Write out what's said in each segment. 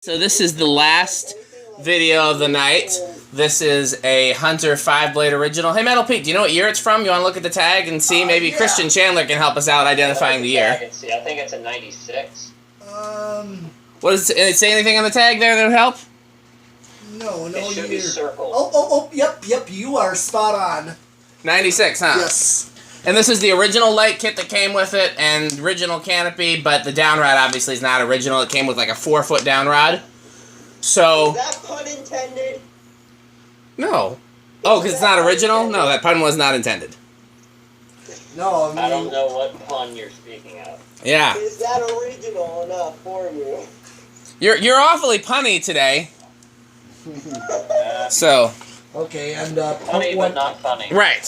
So this is the last video of the night. This is a Hunter 5-blade original. Hey, Metal Pete, do you know what year it's from? You want to look at the tag and see? Maybe Yeah. Christian Chandler can help us out identifying the year. I can see. I think it's a 96. What does it say? Anything on the tag there that would help? No It should be year. circled. Yep, you are spot on. 96, huh? Yes. And this is the original light kit that came with it, and original canopy, but the down rod obviously is not original. It came with like a 4-foot down rod. So... Is that pun intended? No. Oh, because it's not original? No, that pun was not intended. No, I mean, I don't know what pun you're speaking of. Yeah. Is that original enough for you? You're awfully punny today. So... Okay, and Funny, but not funny. Right.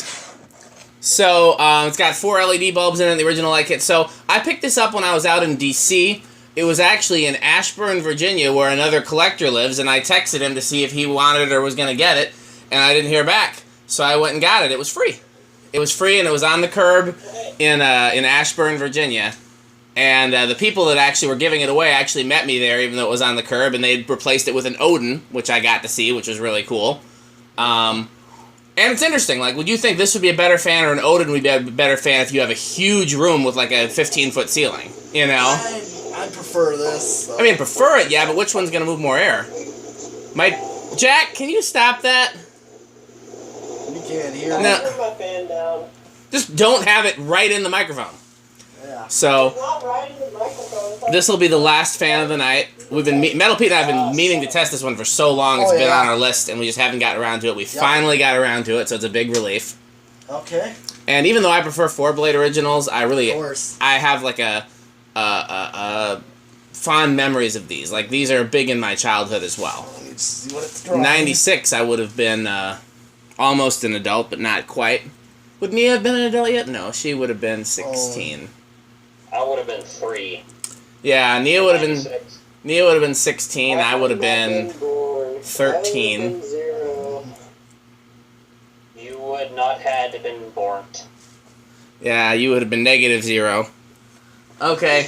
So, it's got 4 LED bulbs in it, the original light kit. So, I picked this up when I was out in D.C. It was actually in Ashburn, Virginia, where another collector lives, and I texted him to see if he wanted it or was going to get it, and I didn't hear back. So, I went and got it. It was free. It was free, and it was on the curb in Ashburn, Virginia. And the people that actually were giving it away actually met me there, even though it was on the curb, and they replaced it with an Odin, which I got to see, which was really cool. And it's interesting, like, would you think this would be a better fan, or an Odin would be a better fan if you have a huge room with, like, a 15-foot ceiling, you know? I prefer this. So. I mean, prefer it, yeah, but which one's going to move more air? Jack, can you stop that? You can't hear I'll me. No. turn my fan down. Just don't have it right in the microphone. Yeah. So, It's not right in the microphone. this will be the last fan of the night. We've been Metal Pete and I have been meaning to test this one for so long. It's Oh, been yeah. on our list, and we just haven't gotten around to it. We finally got around to it, so it's a big relief. Okay. And even though I prefer 4-blade originals, I really, Of course. I have like a fond memories of these. Like, these are big in my childhood as well. Let me just see what it's drawing. 96, I would have been almost an adult, but not quite. Would Nia have been an adult yet? No, she would have been 16. I would have been 3. Yeah, Nia would have been 96. 16. I would have been 13. You would not had been born. Yeah, you would have been -0. Okay.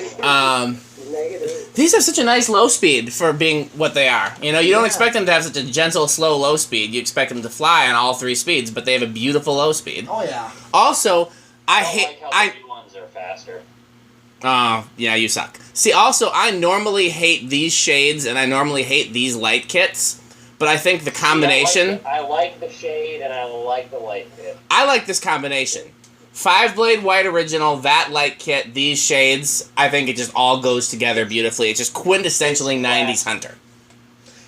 Negative. These have such a nice low speed for being what they are. You know, you don't Yeah. expect them to have such a gentle, slow low speed. You expect them to fly on all 3 speeds, but they have a beautiful low speed. Oh, yeah. Also, I I hate... like how the new ones are faster. Oh, yeah, you suck. See, also, I normally hate these shades, and I normally hate these light kits, but I think the combination... I like the shade, and I like the light kit. I like this combination. 5-blade white original, that light kit, these shades, I think it just all goes together beautifully. It's just quintessentially 90s Hunter.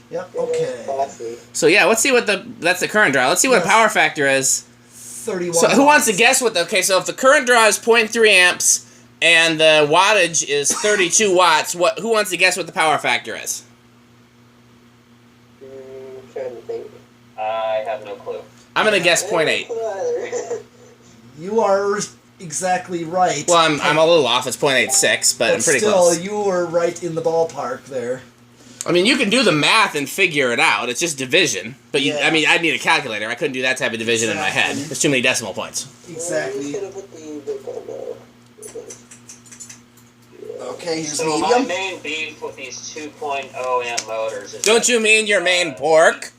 Yep, okay. Classy. So yeah, let's see what that's the current draw. Let's see what a Yes. power factor is. 31. So who wants to guess what okay, so if the current draw is 0.3 amps and the wattage is 32 watts, who wants to guess what the power factor is? Trying to think. I have no clue. I'm going to guess 0.8. You are exactly right. Well, I'm a little off. It's 0.86, but I'm pretty still, close. you were right in the ballpark there. I mean, you can do the math and figure it out. It's just division. But Yeah. I mean, I'd need a calculator. I couldn't do that type of division in my head. Exactly. There's too many decimal points. Exactly. Okay, here's So my medium. main beef with these 2.0 amp motors is... Don't you mean your main pork?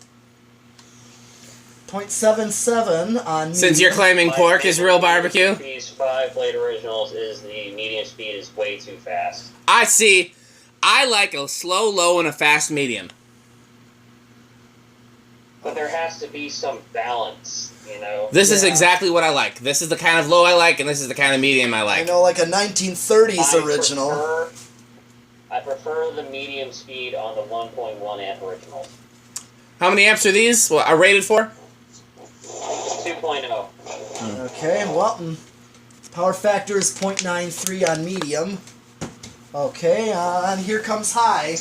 0.77 on medium. Since you're claiming My pork is main real beef barbecue? with these 5-blade originals is the medium speed is way too fast. I see. I like a slow low and a fast medium. But there has to be some balance, you know? This is Yeah. exactly what I like. This is the kind of low I like, and this is the kind of medium I I like. know, like a 1930s original. I prefer the medium speed on the 1.1 amp originals. How many amps are these? Well, are rated for? 2.0. Okay, well, power factor is 0.93 on medium. Okay, and here comes high.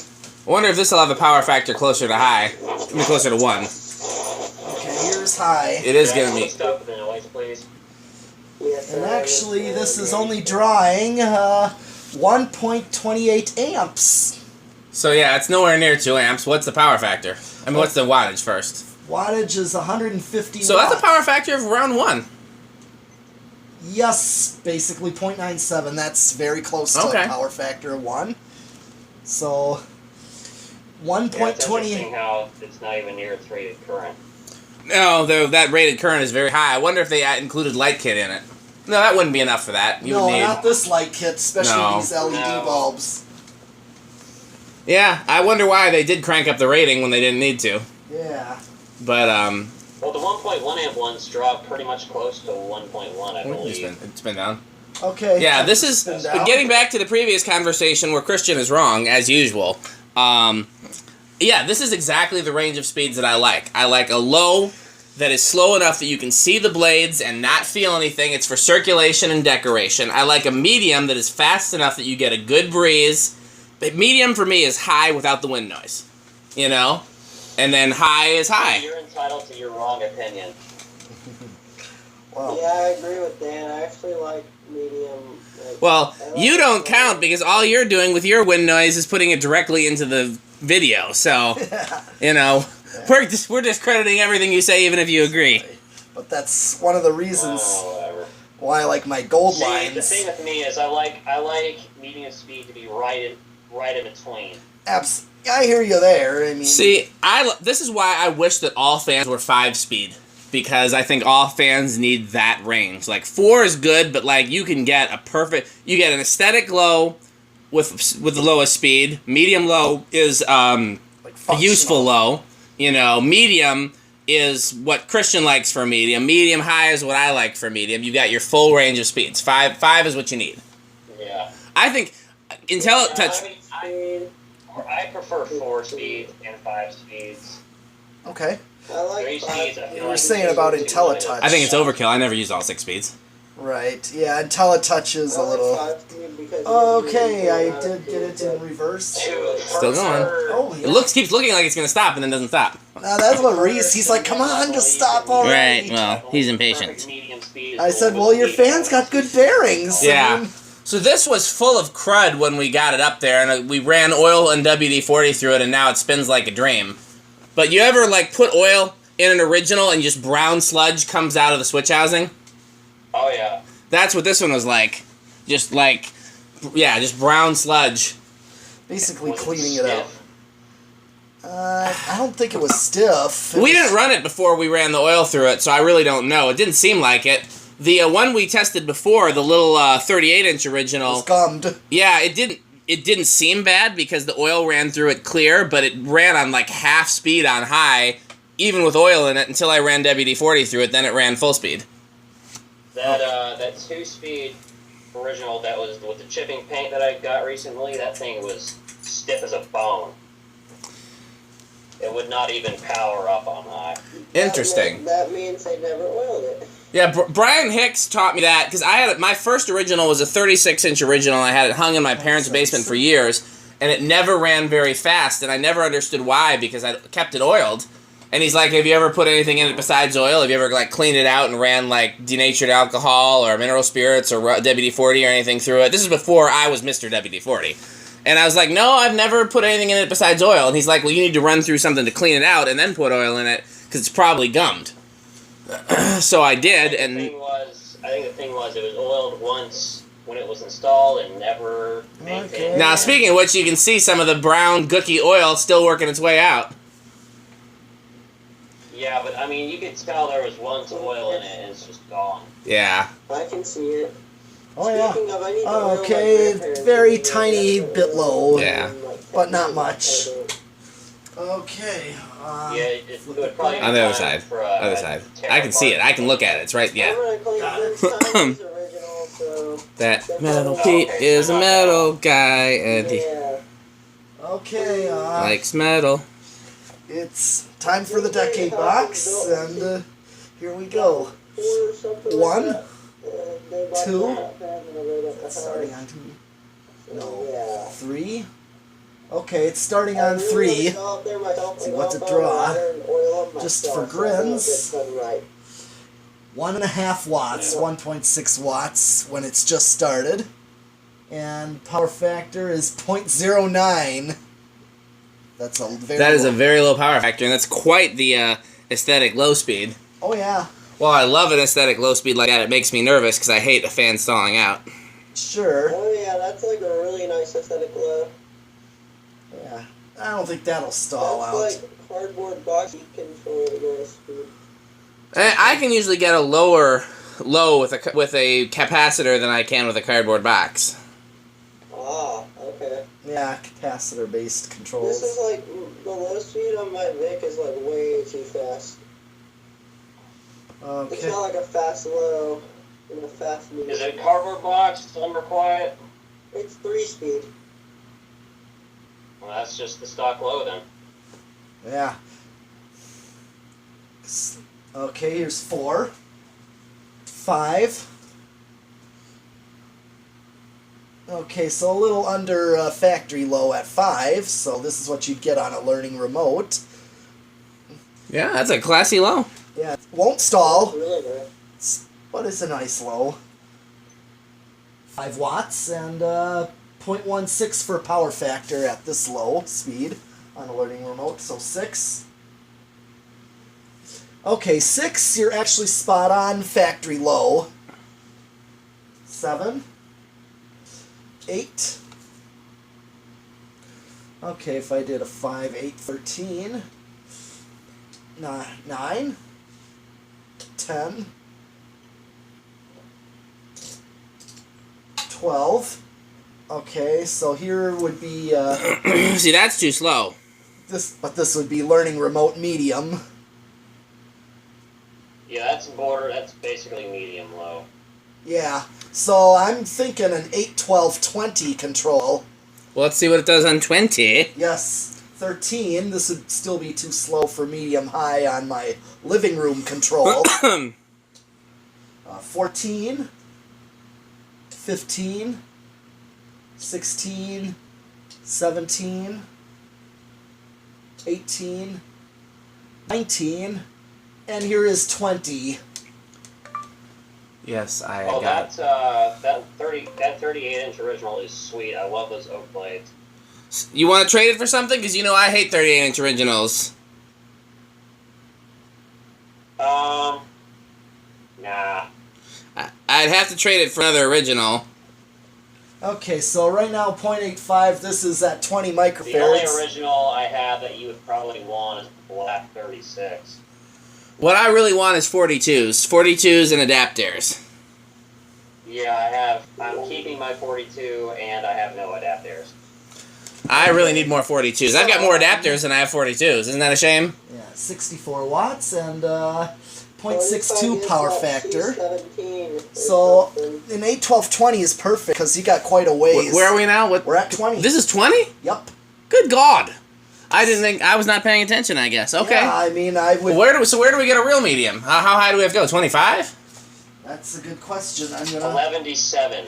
I wonder if this will have a power factor closer to high. I mean, closer to 1. Okay, here's high. It is giving me... Stop the noise, please. And actually, this is only drawing 1.28 amps. So yeah, it's nowhere near 2 amps. What's the power factor? I mean, what's the wattage first? Wattage is 150 So watts. that's a power factor of around 1. Yes, basically 0.97. That's very close to Okay. a power factor of 1. So, Yeah, it's 1.20. interesting how it's not even near its rated current. No, that rated current is very high. I wonder if they included light kit in it. No, that wouldn't be enough for that. You No, would need. not this light kit, especially No. these LED No. bulbs. Yeah, I wonder why they did crank up the rating when they didn't need to. Yeah. But Well, the 1.1 amp ones drop pretty much close to 1.1, I believe. it's been down. Okay. Yeah, this is. Spin But down. getting back to the previous conversation where Christian is wrong as usual. Yeah, this is exactly the range of speeds that I like. I like a low that is slow enough that you can see the blades and not feel anything. It's for circulation and decoration. I like a medium that is fast enough that you get a good breeze. But medium for me is high without the wind noise. You know? And then high is high. You're entitled to your wrong opinion. Wow. Yeah, I agree with Dan. I actually like medium. Like, Well, I like you don't it. count because all you're doing with your wind noise is putting it directly into the video. So, you know, we're discrediting everything you say even if you agree. But that's one of the reasons Oh, whatever. why I like my gold See, lines. the thing with me is I like medium speed to be right in between. I hear you there. I mean, See, this is why I wish that all fans were 5-speed. Because I think all fans need that range. Like 4 is good, but like you can get you get an aesthetic low with the lowest speed. Medium low is like a functional. useful low. You know, medium is what Christian likes for medium. Medium high is what I like for medium. You got your full range of speeds. Five is what you need. Yeah. I think IntelliTouch. I prefer 4 speeds and 5 speeds. Okay. I like 3 speeds. I feel You like were saying about it's too limited. IntelliTouch. I think it's overkill. I never used all 6 speeds. Right. Yeah, IntelliTouch is a little. Okay, I did get it in reverse. Still going. Oh, yeah. It keeps looking like it's gonna stop and then doesn't stop. Now that's what Reese. He's like, come on, just stop already. Right. Well, he's impatient. Perfect medium speed is I said, the well, your speed. fans got good bearings. Yeah. I mean, So this was full of crud when we got it up there, and we ran oil and WD-40 through it, and now it spins like a dream. But you ever like put oil in an original and just brown sludge comes out of the switch housing? Oh yeah. That's what this one was like. Just brown sludge. basically Was cleaning it out. stiff? I don't think it was stiff. We didn't run it before we ran the oil through it, so I really don't know. It didn't seem like it. The one we tested before, the little 38-inch It original, was gummed. yeah, it didn't seem bad because the oil ran through it clear, but it ran on like half speed on high, even with oil in it, until I ran WD-40 through it, then it ran full speed. That 2-speed original that was with the chipping paint that I got recently, that thing was stiff as a bone. It would not even power up on high. Interesting. That means they never oiled it. Yeah, Brian Hicks taught me that, because my first original was a 36-inch original, and I had it hung in my parents' basement for years, and it never ran very fast, and I never understood why, because I kept it oiled. And he's like, have you ever put anything in it besides oil? Have you ever like cleaned it out and ran like denatured alcohol or mineral spirits or WD-40 or anything through it? This is before I was Mr. WD-40. And I was like, no, I've never put anything in it besides oil. And he's like, well, you need to run through something to clean it out and then put oil in it, because it's probably gummed. So I did, and I think the thing was it was oiled once when it was installed and never maintained. Okay. now speaking of which, you can see some of the brown gooky oil still working its way out. Yeah, but I mean, you could tell there was once oil in it and it's just gone. Yeah. I can see it. Oh, yeah. Speaking of, I need to oil my Okay, grandparents very because tiny they bit low. Yeah. But not much. Okay. Yeah, it would probably On the other be time side. for Other side. I can see it. I can look at it. It's right, yeah. Got it. Original, so That metal Pete is a metal guy, and he yeah. Okay, likes metal. it's time for the decade box, and here we go. One, two. It's starting on 2. No. 3. Okay, it's starting on 3. See what to draw. Just for grins. 1.5 watts, 1.6 watts when it's just started. And power factor is 0.09. That's a very That is a low. very low power factor, and that's quite the aesthetic low speed. Oh yeah, Well, I love an aesthetic low speed like that. It makes me nervous because I hate a fan stalling out. sure. Oh yeah, that's like a really nice aesthetic look. Yeah. I don't think that'll stall out. That's like cardboard box control the speed. I can usually get a lower low with a capacitor than I can with a cardboard box. Ah, okay. Yeah, capacitor-based controls. This is like, the low speed on my Vic is like way too fast. It's Okay. not like a fast low and a fast medium. Is it a cardboard box, slumber quiet? It's 3-speed. Well, that's just the stock low then. Yeah. Okay, here's 4. 5. Okay, so a little under factory low at 5, so this is what you'd get on a learning remote. Yeah, that's a classy low. Yeah, it won't stall, Really nice. but it's a nice low. 5 watts and 0.16 for power factor at this low speed on a learning remote, so 6. Okay, 6, you're actually spot on factory low. 7. 8. Okay, if I did a 5, 8, 13. 9. 10. 12. Okay, so here would be See, that's too slow. this would be learning remote medium. Yeah, that's basically medium low. Yeah, so I'm thinking an 8, 12, 20 control. Well, let's see what it does on 20. Yes, 13. This would still be too slow for medium high on my living room control. 14. 15. 16. 17. 18. 19. And here is 20. Yes, I Oh, got that 38-inch original is sweet. I love those oak blades. You want to trade it for something? Because you know I hate 38-inch originals. Nah. I'd have to trade it for another original. Okay, so right now 0.85, this is at 20 The only microfarads. original I have that you would probably want is the Black 36. What I really want is 42s. 42s and adapters. Yeah, I'm keeping my 42, and I have no adapters. I really need more 42s. I've got more adapters than I have 42s. Isn't that a shame? Yeah, 64 watts and 0.62 power factor. So an 8, 12, 20 is perfect because you got quite a ways. Where are we now? What? We're at 20. This is 20? Yep. Good God. I didn't think... I was not paying attention, I guess. Okay. Yeah, I mean, I would... Well, where do we get a real medium? How high do we have to go? 25? That's a good question. I'm gonna... 11-7.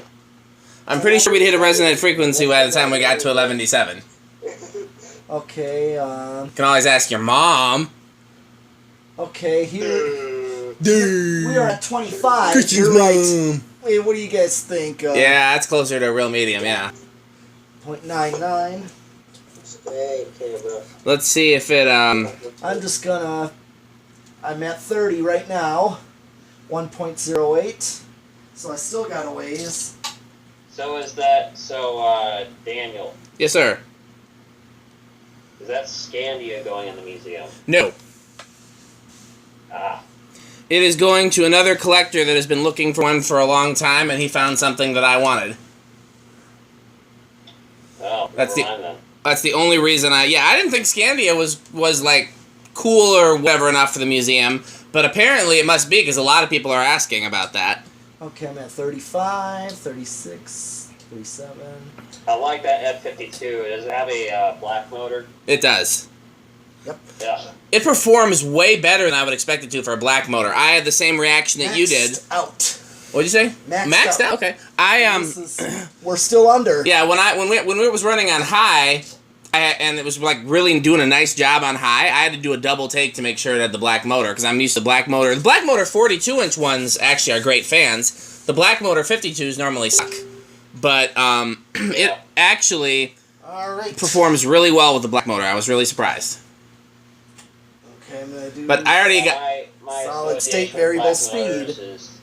I'm pretty sure we'd hit a resonant frequency by the time we got to 11-7. Okay, Can always ask your mom. okay, here... We are at 25. You're right. Wait, what do you guys think? Yeah, that's closer to a real medium, yeah. 0.99. Hey, camera. Let's see if it, I'm just gonna... I'm at 30 right now. 1.08. So I still got a ways. So Daniel, Yes, sir. is that Scandia going in the museum? No. Ah. It is going to another collector that has been looking for one for a long time, and he found something that I wanted. Oh, That's never mind then. That's the only reason I didn't think Scandia was like cool or whatever enough for the museum, but apparently it must be because a lot of people are asking about that. Okay, I'm at 35, 36, 37. I like that F52. Does it have a black motor? It does. Yep. Yeah. It performs way better than I would expect it to for a black motor. I had the same reaction that you did. Maxed out. What'd you say? Maxed out. Okay. We're still under. Yeah, when it was running on high, and it was like really doing a nice job on high, I had to do a double take to make sure it had the black motor because I'm used to black motor. The black motor 42-inch ones actually are great fans. The black motor 52s normally suck, but it actually All right. performs really well with the black motor. I was really surprised. Okay, I'm gonna do. But I already got. My Solid state association with variable black speed. motors is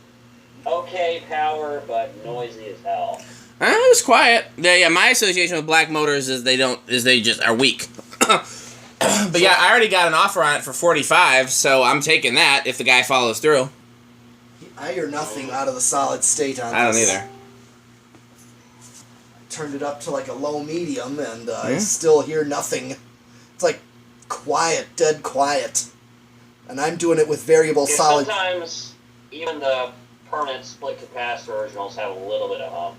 okay power, but noisy as hell. It was quiet. Yeah, my association with black motors is they just are weak. But yeah, I already got an offer on it for 45, so I'm taking that if the guy follows through. I hear nothing out of the solid state on this. I don't either. Turned it up to like a low medium, and I still hear nothing. It's like quiet, dead quiet. And I'm doing it with variable Yeah, solid. sometimes even the permanent split capacitor originals have a little bit of hum.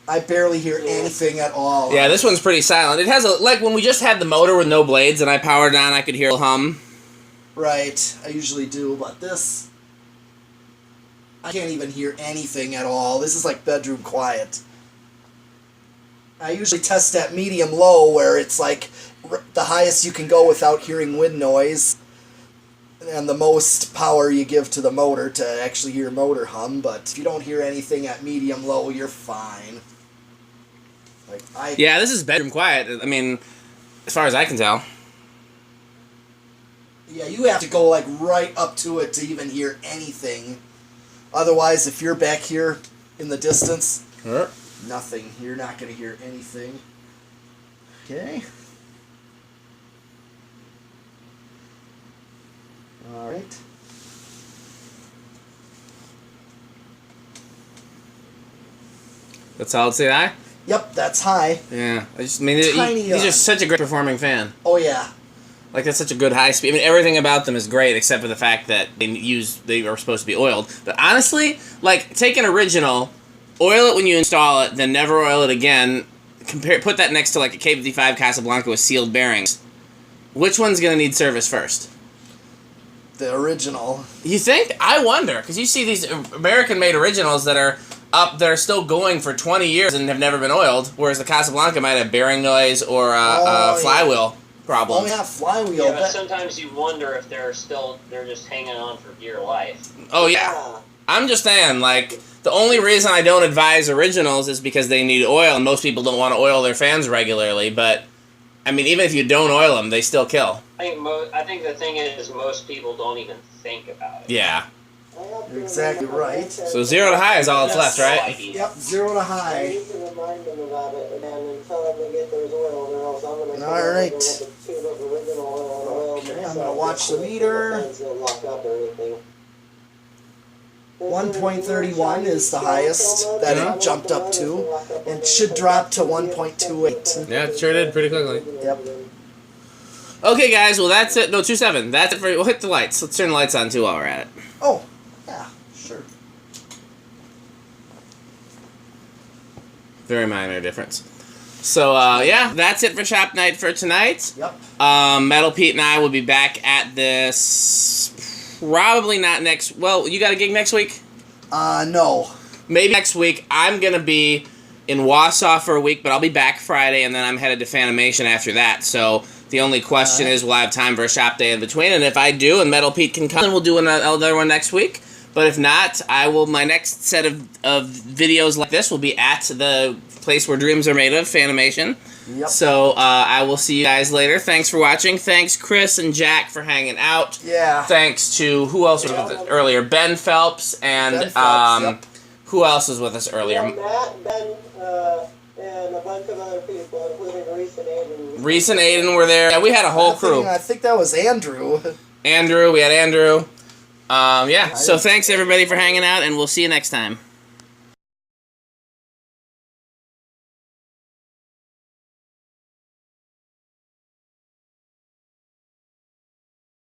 I barely hear anything at all. Yeah, this one's pretty silent. It has a, like when we just had the motor with no blades and I powered it on, I could hear a hum. Right, I usually do, but this, I can't even hear anything at all. This is like bedroom quiet. I usually test at medium-low, where it's like the highest you can go without hearing wind noise, and the most power you give to the motor to actually hear motor hum. But if you don't hear anything at medium-low, you're fine. Like Yeah, this is bedroom quiet. I mean, as far as I can tell. Yeah, you have to go like right up to it to even hear anything. Otherwise, if you're back here in the distance, nothing. You're not going to hear anything. Okay. All right. That's solid state high? Yep, that's high. Yeah. These are such a great performing fan. Oh, yeah. Like, that's such a good high speed. I mean, everything about them is great except for the fact that they are supposed to be oiled. But honestly, like, take an original, oil it when you install it, then never oil it again. Put that next to, like, a K55 Casablanca with sealed bearings. Which one's going to need service first? The original. You think? I wonder, because you see these American-made originals that are still going for 20 years and have never been oiled, whereas the Casablanca might have bearing noise or flywheel problems. Oh, yeah, flywheel. Yeah, but sometimes you wonder if they're just hanging on for dear life. Oh, yeah. I'm just saying, like, the only reason I don't advise originals is because they need oil, and most people don't want to oil their fans regularly, but, I mean, even if you don't oil them, they still kill. I think the thing is most people don't even think about it. Yeah. You're exactly right. So 0 to high is all that's left, right? Yep, 0 to I high. need to remind them about it and tell them to get theirs oiled, or else I'm going to All right. tube of original oil. Okay, I'm going to watch the meter. 1.31 is the highest that it jumped up to, and should drop to 1.28. Yeah, it sure did pretty quickly. Yep. Okay, guys, well, that's it. No, 2.7. That's it for... We'll hit the lights. Let's turn the lights on, too, while we're at it. Oh, yeah, sure. Very minor difference. So, yeah, that's it for Shop Night for tonight. Yep. Metal Pete and I will be back at this probably not next... Well, you got a gig next week? No. Maybe next week. I'm going to be in Wausau for a week, but I'll be back Friday, and then I'm headed to Fanimation after that. So the only question is, will I have time for a shop day in between? And if I do, and Metal Pete can come, then we'll do another one next week. But if not, I will. My next set of videos like this will be at the place where dreams are made of, Fanimation. Yep. So I will see you guys later. Thanks for watching. Thanks, Chris and Jack, for hanging out. Yeah. Thanks to, who else was with us earlier? Ben Phelps and Ben Phelps, yep. Who else was with us earlier? Matt, Ben, and a bunch of other people, including Reese and Aiden. Reese and Aiden were there. Yeah, we had a whole crew. I think that was Andrew. We had Andrew. Yeah, so thanks everybody for hanging out, and we'll see you next time.